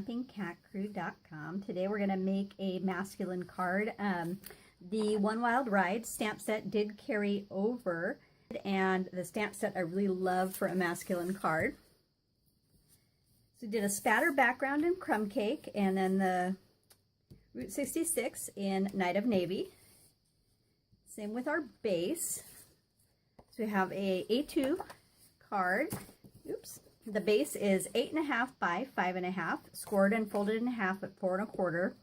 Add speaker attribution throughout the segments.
Speaker 1: stampingcatcrew.com. Today we're going to make a masculine card. The One Wild Ride stamp set did carry over, and the stamp set I really love for a masculine card. So we did a spatter background in Crumb Cake, and then the Route 66 in Night of Navy. Same with our base. So we have a A2 card. Oops. The base is 8.5 by 5.5, scored and folded in half at 4 1/4.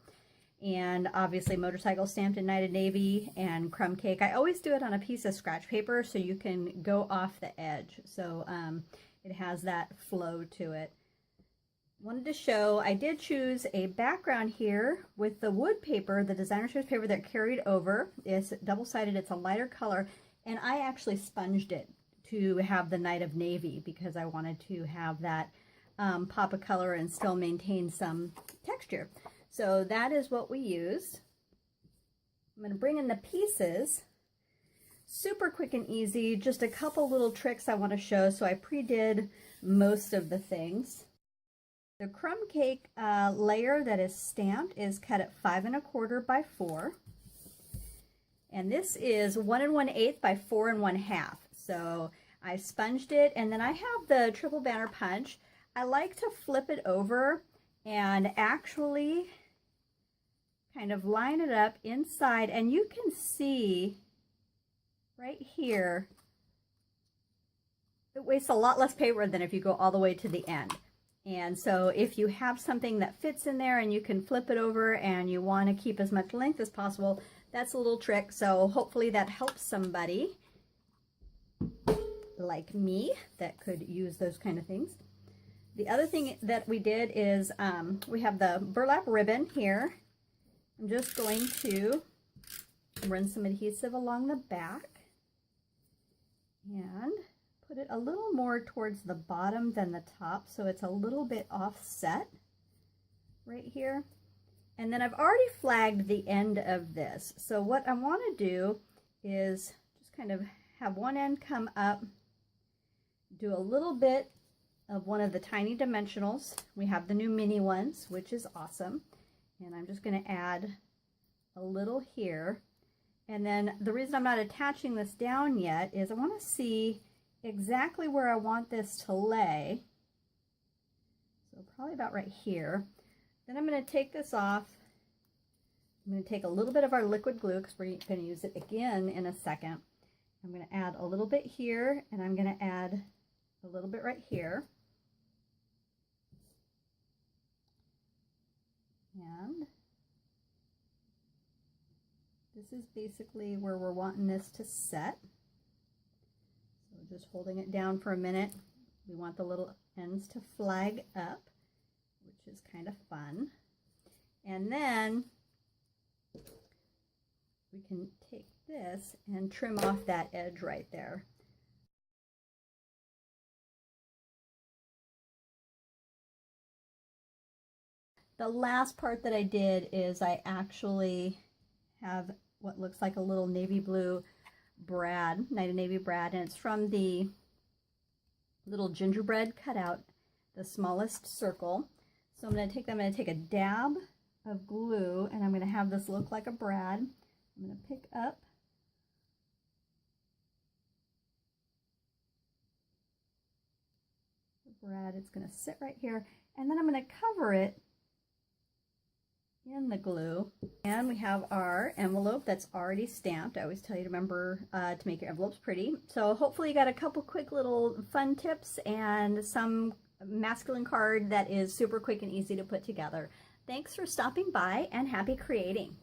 Speaker 1: And obviously motorcycle stamped in Night of Navy and Crumb Cake. I always do it on a piece of scratch paper so you can go off the edge. So it has that flow to it. Wanted to show, I did choose a background here with the wood paper, the designer choice paper that carried over. It's double-sided, it's a lighter color, and I actually sponged it to have the Night of Navy because I wanted to have that pop of color and still maintain some texture. So that is what we used. I'm going to bring in the pieces. Super quick and easy, just a couple little tricks I want to show. So I pre-did most of the things. The Crumb Cake layer that is stamped is cut at 5 1/4 by 4. And this is 1 1/8 by 4 1/2. So I sponged it, and then I have the triple banner punch. I like to flip it over and actually kind of line it up inside, and you can see right here, it wastes a lot less paper than if you go all the way to the end. And so if you have something that fits in there and you can flip it over and you want to keep as much length as possible, that's a little trick. So hopefully that helps somebody like me that could use those kind of things. The other thing that we did is we have the burlap ribbon here. I'm just going to run some adhesive along the back and put it a little more towards the bottom than the top, so it's a little bit offset right here. And then I've already flagged the end of this. So what I want to do is just kind of have one end come up, do a little bit of one of the tiny dimensionals. We have the new mini ones, which is awesome. And I'm just going to add a little here. And then the reason I'm not attaching this down yet is I want to see exactly where I want this to lay. So probably about right here. Then I'm going to take this off. I'm going to take a little bit of our liquid glue because we're going to use it again in a second. I'm going to add a little bit here, and I'm going to add a little bit right here. And this is basically where we're wanting this to set. So just holding it down for a minute. We want the little ends to flag up, which is kind of fun. And then we can take this and trim off that edge right there. The last part that I did is I actually have what looks like a little navy blue brad, Night of Navy brad, and it's from the little gingerbread cutout, the smallest circle. So I'm going to take a dab of glue, and I'm going to have this look like a brad. I'm going to pick up the brad. It's going to sit right here, and then I'm going to cover it in the glue. And we have our envelope that's already stamped. I always tell you to remember to make your envelopes pretty. So hopefully you got a couple quick little fun tips and some masculine card that is super quick and easy to put together. Thanks for stopping by, and happy creating.